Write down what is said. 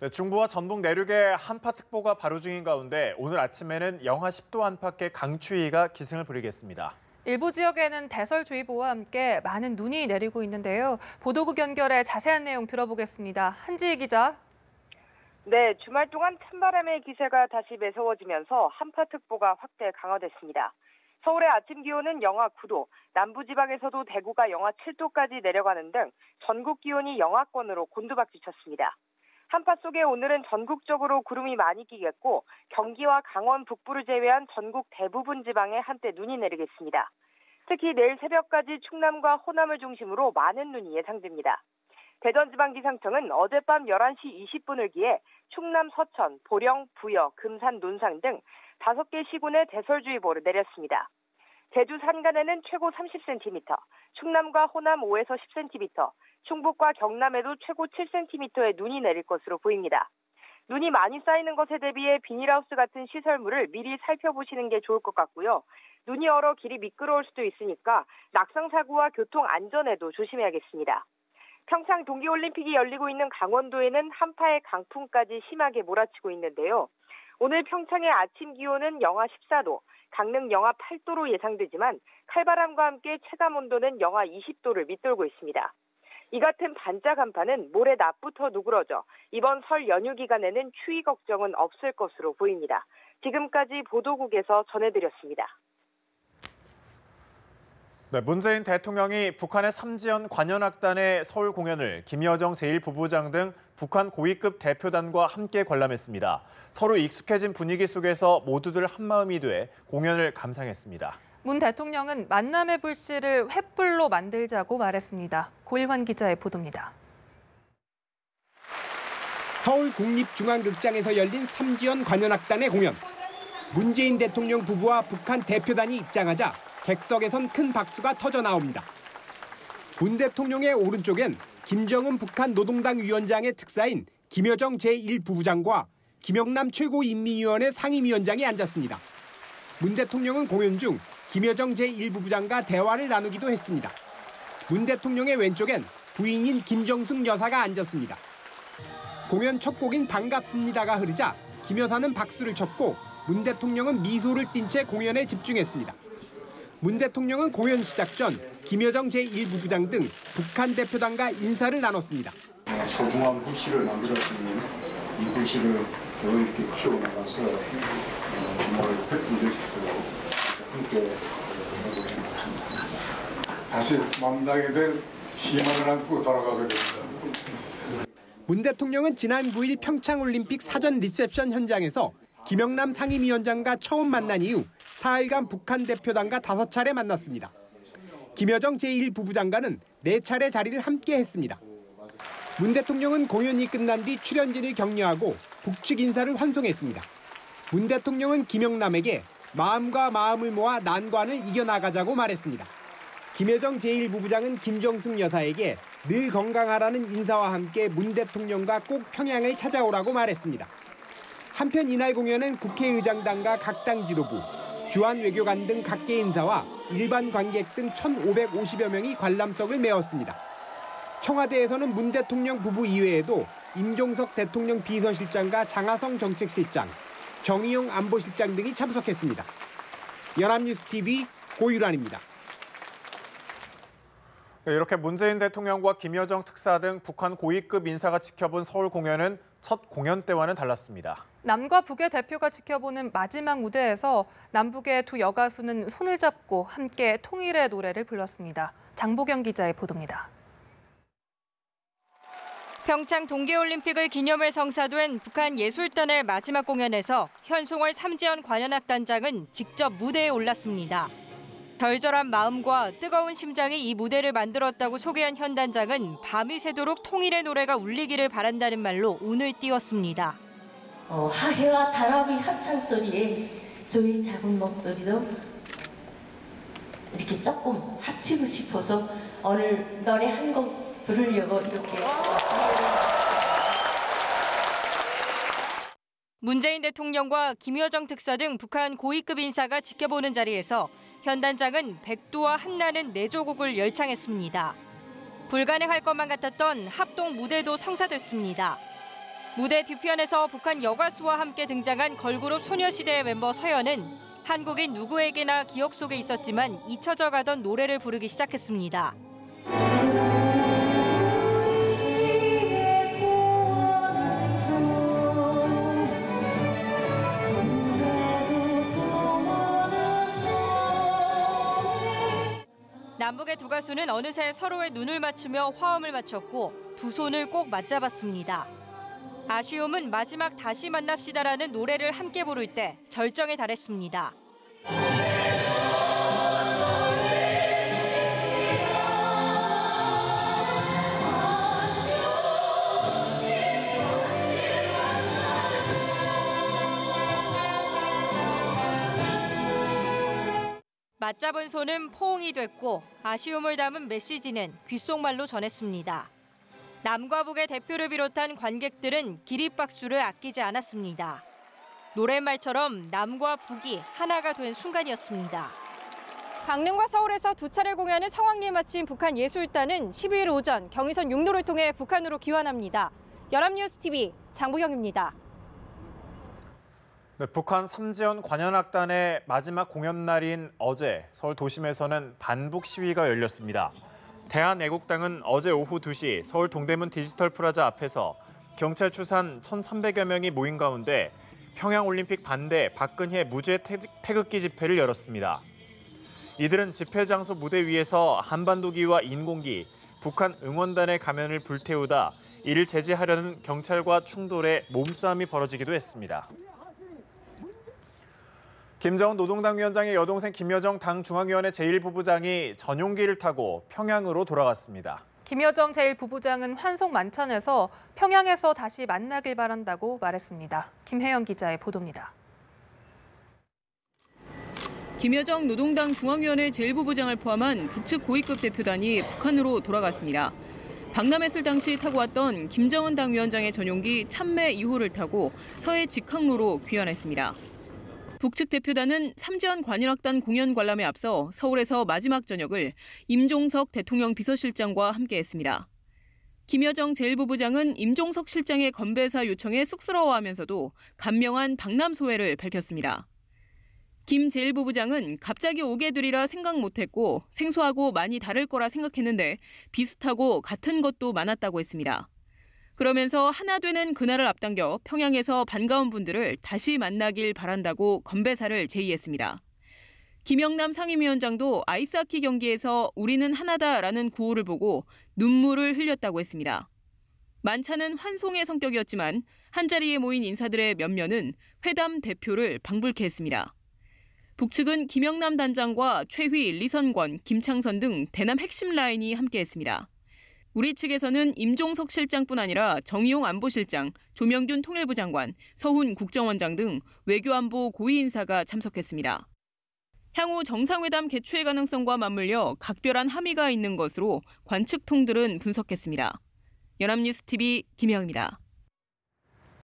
네, 중부와 전북 내륙에 한파특보가 발효 중인 가운데 오늘 아침에는 영하 10도 안팎의 강추위가 기승을 부리겠습니다. 일부 지역에는 대설주의보와 함께 많은 눈이 내리고 있는데요. 보도국 연결해 자세한 내용 들어보겠습니다. 한지희 기자. 네, 주말 동안 찬바람의 기세가 다시 매서워지면서 한파특보가 확대 강화됐습니다. 서울의 아침 기온은 영하 9도, 남부지방에서도 대구가 영하 7도까지 내려가는 등 전국 기온이 영하권으로 곤두박질쳤습니다. 한파 속에 오늘은 전국적으로 구름이 많이 끼겠고 경기와 강원 북부를 제외한 전국 대부분 지방에 한때 눈이 내리겠습니다. 특히 내일 새벽까지 충남과 호남을 중심으로 많은 눈이 예상됩니다. 대전지방기상청은 어젯밤 11시 20분을 기해 충남 서천, 보령, 부여, 금산, 논산 등 5개 시군에 대설주의보를 내렸습니다. 제주 산간에는 최고 30cm, 충남과 호남 5에서 10cm, 충북과 경남에도 최고 7cm의 눈이 내릴 것으로 보입니다. 눈이 많이 쌓이는 것에 대비해 비닐하우스 같은 시설물을 미리 살펴보시는 게 좋을 것 같고요. 눈이 얼어 길이 미끄러울 수도 있으니까 낙상사고와 교통 안전에도 조심해야겠습니다. 평창 동계올림픽이 열리고 있는 강원도에는 한파의 강풍까지 심하게 몰아치고 있는데요. 오늘 평창의 아침 기온은 영하 14도, 강릉 영하 8도로 예상되지만 칼바람과 함께 체감온도는 영하 20도를 밑돌고 있습니다. 이 같은 반짝 한파는 모레 낮부터 누그러져 이번 설 연휴 기간에는 추위 걱정은 없을 것으로 보입니다. 지금까지 보도국에서 전해드렸습니다. 네, 문재인 대통령이 북한의 삼지연 관현악단의 서울 공연을 김여정 제1부부장 등 북한 고위급 대표단과 함께 관람했습니다. 서로 익숙해진 분위기 속에서 모두들 한마음이 돼 공연을 감상했습니다. 문 대통령은 만남의 불씨를 횃불로 만들자고 말했습니다. 고일환 기자의 보도입니다. 서울 국립중앙극장에서 열린 삼지연 관현악단의 공연. 문재인 대통령 부부와 북한 대표단이 입장하자 객석에선 큰 박수가 터져 나옵니다. 문 대통령의 오른쪽엔 김정은 북한 노동당 위원장의 특사인 김여정 제1부부장과 김영남 최고인민위원회 상임위원장이 앉았습니다. 문 대통령은 공연 중 김여정 제1부부장과 대화를 나누기도 했습니다. 문 대통령의 왼쪽엔 부인인 김정숙 여사가 앉았습니다. 공연 첫 곡인 반갑습니다가 흐르자 김 여사는 박수를 쳤고 문 대통령은 미소를 띤 채 공연에 집중했습니다. 문 대통령은 공연 시작 전 김여정 제1부부장 등 북한 대표단과 인사를 나눴습니다. 소중한 불씨를 만들었으니 이 불씨를 더 이렇게 키워나가서 정말 횃불될 수 있도록 함께 노력하겠습니다. 다시 만나게 될 희망을 안고 돌아가게 됩니다. 문 대통령은 지난 9일 평창올림픽 사전 리셉션 현장에서 김영남 상임위원장과 처음 만난 이후 4일간 북한 대표단과 5차례 만났습니다. 김여정 제1부부장과는 4차례 자리를 함께 했습니다. 문 대통령은 공연이 끝난 뒤 출연진을 격려하고 북측 인사를 환송했습니다. 문 대통령은 김영남에게 마음과 마음을 모아 난관을 이겨나가자고 말했습니다. 김여정 제1부부장은 김정숙 여사에게 늘 건강하라는 인사와 함께 문 대통령과 꼭 평양을 찾아오라고 말했습니다. 한편 이날 공연은 국회의장단과 각 당 지도부, 주한 외교관 등 각계 인사와 일반 관객 등 1,550여 명이 관람석을 메웠습니다. 청와대에서는 문 대통령 부부 이외에도 임종석 대통령 비서실장과 장하성 정책실장, 정의용 안보실장 등이 참석했습니다. 연합뉴스TV 고유란입니다. 이렇게 문재인 대통령과 김여정 특사 등 북한 고위급 인사가 지켜본 서울 공연은 첫 공연 때와는 달랐습니다. 남과 북의 대표가 지켜보는 마지막 무대에서 남북의 두 여가수는 손을 잡고 함께 통일의 노래를 불렀습니다. 장보경 기자의 보도입니다. 평창 동계올림픽을 기념해 성사된 북한 예술단의 마지막 공연에서 현송월 삼지연 관현악단장은 직접 무대에 올랐습니다. 절절한 마음과 뜨거운 심장이 이 무대를 만들었다고 소개한 현 단장은 밤이 새도록 통일의 노래가 울리기를 바란다는 말로 운을 띄웠습니다. 하해와 다람의 합창 소리에 저희 작은 목소리도 이렇게 조금 합치고 싶어서 오늘 노래 한 곡 부르려고 이렇게. 문재인 대통령과 김여정 특사 등 북한 고위급 인사가 지켜보는 자리에서 현 단장은 백두와 한나는 내조곡을 열창했습니다. 불가능할 것만 같았던 합동 무대도 성사됐습니다. 무대 뒤편에서 북한 여가수와 함께 등장한 걸그룹 소녀시대의 멤버 서연은 한국인 누구에게나 기억 속에 있었지만 잊혀져 가던 노래를 부르기 시작했습니다. 남북의 두 가수는 어느새 서로의 눈을 맞추며 화음을 맞췄고 두 손을 꼭 맞잡았습니다. 아쉬움은 마지막 다시 만납시다라는 노래를 함께 부를 때 절정에 달했습니다. 맞잡은 손은 포옹이 됐고 아쉬움을 담은 메시지는 귓속말로 전했습니다. 남과 북의 대표를 비롯한 관객들은 기립박수를 아끼지 않았습니다. 노랫말처럼 남과 북이 하나가 된 순간이었습니다. 강릉과 서울에서 두 차례 공연을 성황리에 마친 북한 예술단은 12일 오전 경의선 육로를 통해 북한으로 귀환합니다. 연합뉴스TV 장보경입니다. 네, 북한 삼지연 관현악단의 마지막 공연 날인 어제 서울 도심에서는 반북 시위가 열렸습니다. 대한애국당은 어제 오후 2시 서울 동대문 디지털 프라자 앞에서 경찰 추산 1,300여 명이 모인 가운데 평양올림픽 반대 박근혜 무죄 태극기 집회를 열었습니다. 이들은 집회 장소 무대 위에서 한반도기와 인공기, 북한 응원단의 가면을 불태우다 이를 제지하려는 경찰과 충돌에 몸싸움이 벌어지기도 했습니다. 김정은 노동당 위원장의 여동생 김여정 당 중앙위원회 제1부부장이 전용기를 타고 평양으로 돌아갔습니다. 김여정 제1부부장은 환송 만찬에서 평양에서 다시 만나길 바란다고 말했습니다. 김혜영 기자의 보도입니다. 김여정 노동당 중앙위원회 제1부부장을 포함한 북측 고위급 대표단이 북한으로 돌아갔습니다. 박람회술 당시 타고 왔던 김정은 당 위원장의 전용기 참매 2호를 타고 서해 직항로로 귀환했습니다. 북측 대표단은 삼지연 관현악단 공연 관람에 앞서 서울에서 마지막 저녁을 임종석 대통령 비서실장과 함께했습니다. 김여정 제1부부장은 임종석 실장의 건배사 요청에 쑥스러워하면서도 감명한 박람 소회를 밝혔습니다. 김 제1부부장은 갑자기 오게 되리라 생각 못했고 생소하고 많이 다를 거라 생각했는데 비슷하고 같은 것도 많았다고 했습니다. 그러면서 하나 되는 그날을 앞당겨 평양에서 반가운 분들을 다시 만나길 바란다고 건배사를 제의했습니다. 김영남 상임위원장도 아이스하키 경기에서 우리는 하나다라는 구호를 보고 눈물을 흘렸다고 했습니다. 만찬은 환송의 성격이었지만 한자리에 모인 인사들의 면면은 회담 대표를 방불케 했습니다. 북측은 김영남 단장과 최휘, 리선권, 김창선 등 대남 핵심 라인이 함께했습니다. 우리 측에서는 임종석 실장뿐 아니라 정의용 안보실장, 조명균 통일부 장관, 서훈 국정원장 등 외교안보 고위 인사가 참석했습니다. 향후 정상회담 개최 가능성과 맞물려 각별한 함의가 있는 것으로 관측통들은 분석했습니다. 연합뉴스TV 김혜영입니다.